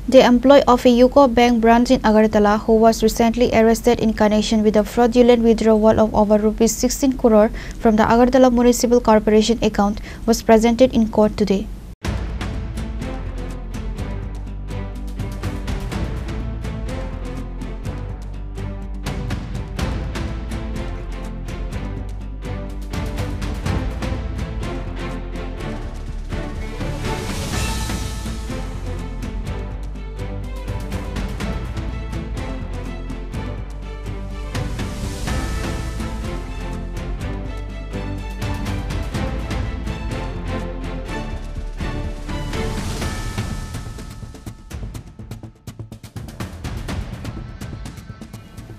The employee of a UCO Bank branch in Agartala, who was recently arrested in connection with the fraudulent withdrawal of over Rs 16 crore from the Agartala Municipal Corporation account, was presented in court today.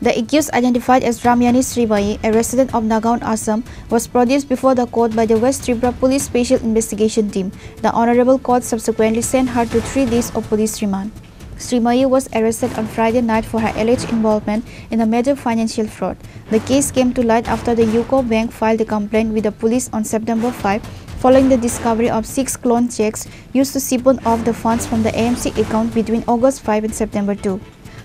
The accused, identified as Ramyani Srimayi, a resident of Nagaon, Assam, was produced before the court by the West Tripura Police Special Investigation Team. The Honorable Court subsequently sent her to 3 days of police remand. Srimayi was arrested on Friday night for her alleged involvement in a major financial fraud. The case came to light after the UCO Bank filed a complaint with the police on September 5, following the discovery of 6 clone checks used to siphon off the funds from the AMC account between August 5 and September 2.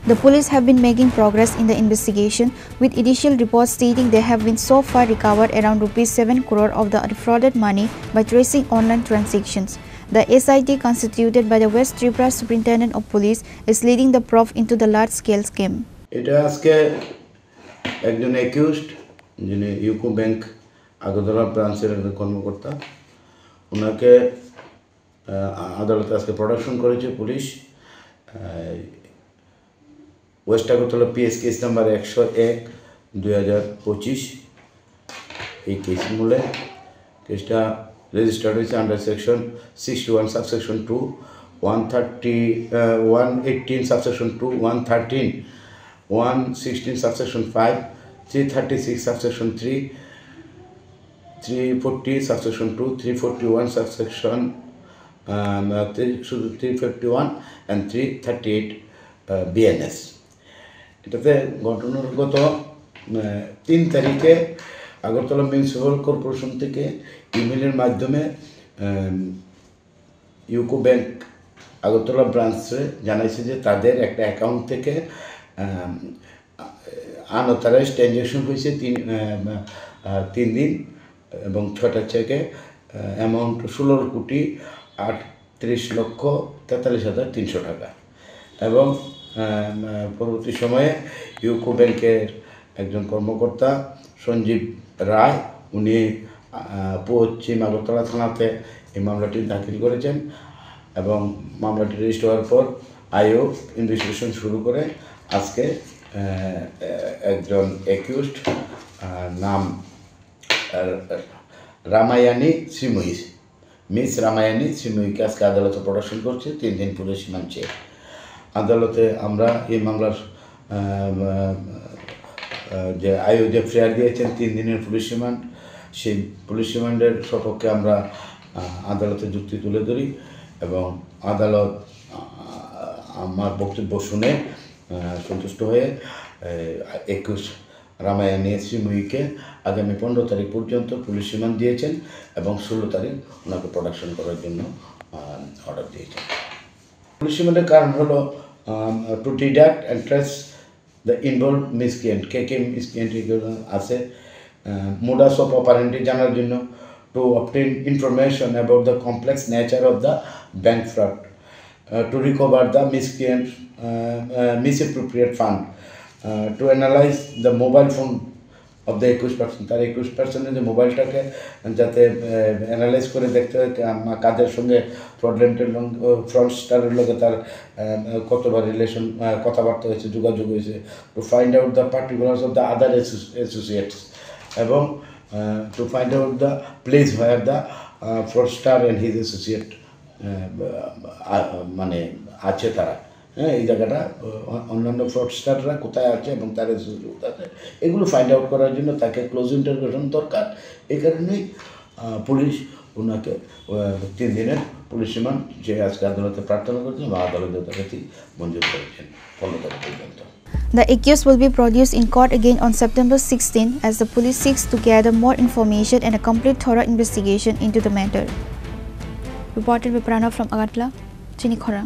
The police have been making progress in the investigation, with initial reports stating they have been so far recovered around Rs 7 crore of the defrauded money by tracing online transactions. The SIT, constituted by the West Tripura Superintendent of Police, is leading the probe into the large-scale scheme. এটা আজকে একজন accused যিনি UCO bank Agartala ব্রাঞ্চের একজন কর্মকর্তা, ওনাকে আদালতে আজকে প্রোডাকশন করেছে police. West Agartala PS case number 101/2025। এই কেস মূলে কেসটা রেজিস্টার্ড হয়েছে under section 61 subsection 2, 118 subsection 2, 113, 116 subsection 5, 336 subsection 3, 340 subsection 2, 341 subsection 351 and 338 BNS। এটাতে ঘটনাগত 3 তারিখে আগরতলা মিউনিসিপ্যাল কর্পোরেশন থেকে ইমেলের মাধ্যমে ইউকো ব্যাংক আগরতলা ব্রাঞ্চে জানাইছে যে তাদের একটা অ্যাকাউন্ট থেকে আনঅথরাইজড ট্রানজ্যাকশন হয়েছে 3 দিন এবং 6টা চেকে অ্যামাউন্ট 16,38,43,300 টাকা। এবং পরবর্তী সময়ে ইউকো ব্যাংকের একজন কর্মকর্তা সঞ্জীব রায়, উনি পশ্চিম আগরতলা থানাতে এই মামলাটি দাখিল করেছেন এবং মামলাটি রেজিস্টার হওয়ার পর আইও ইনভেস্টিগেশন শুরু করে আজকে একজন অ্যাকিউজড নাম রামায়ানি শ্রীময়ী, মিস রামায়ানি শ্রীময়ীকে আজকে আদালতে প্রোডাকশন করছে 3 দিন পুলিশ রিমান্ড চেয়ে। আদালতে আমরা এই মামলার যে আইও যে ফেয়ার দিয়েছেন 3 দিনের পুলিশ রিমান্ড, সেই পুলিশ রিমান্ডের সপক্ষে আমরা আদালতে যুক্তি তুলে ধরি এবং আদালত আমার বক্তব্য শুনে সন্তুষ্ট হয়ে 21 রামায়ানি শ্রীময়ীকে আগামী 15 তারিখ পর্যন্ত পুলিশ রিমান্ড দিয়েছেন এবং 16 তারিখ ওনাকে প্রোডাকশন করার জন্য অর্ডার দিয়েছেন। পুলিশ রিমান্ডের কারণ হলো to deduct and trace the involve miscreant, কে মিসক্রিয়েন্ট আছে, মোডাস অফ অপারেন্ডি জানার জন্য, to obtain information about the complex nature of the bank fraud, to recover the miscreant misappropriate fund, to analyse the mobile phone of the 21%, তার 21%-এর যে মোবাইলটাকে যাতে analyse করে দেখতে হয় কাদের সঙ্গে ফ্রডস্টারের লগে তার কতবার রিলেশন কথাবার্তা হয়েছে, যোগাযোগ হয়েছে, to find out the particulars of the other associates এবং to find out the place where the fraudster and his associate মানে আছে তারা। হ্যাঁ, এই জায়গাটা অন্যান্য ফ্রডস্টাররা কোথায় আছে এবং তার আছে এগুলো ফাইন্ড আউট করার জন্য তাকে ক্লোজ ইন্টারোগেশন দরকার। এই কারণেই পুলিশ ওনাকে 3 দিনের পুলিশ রিমান্ড যে আজকে আদালতে প্রার্থনা করেছেন বা আদালতে তাকে মঞ্জুর করেছেন 15 তারিখ পর্যন্ত। The accused will be produced in court again on September 16 as the police seeks to gather more information and a complete thorough investigation into the matter. Reported by Pranav from Agartala, Chini Khora.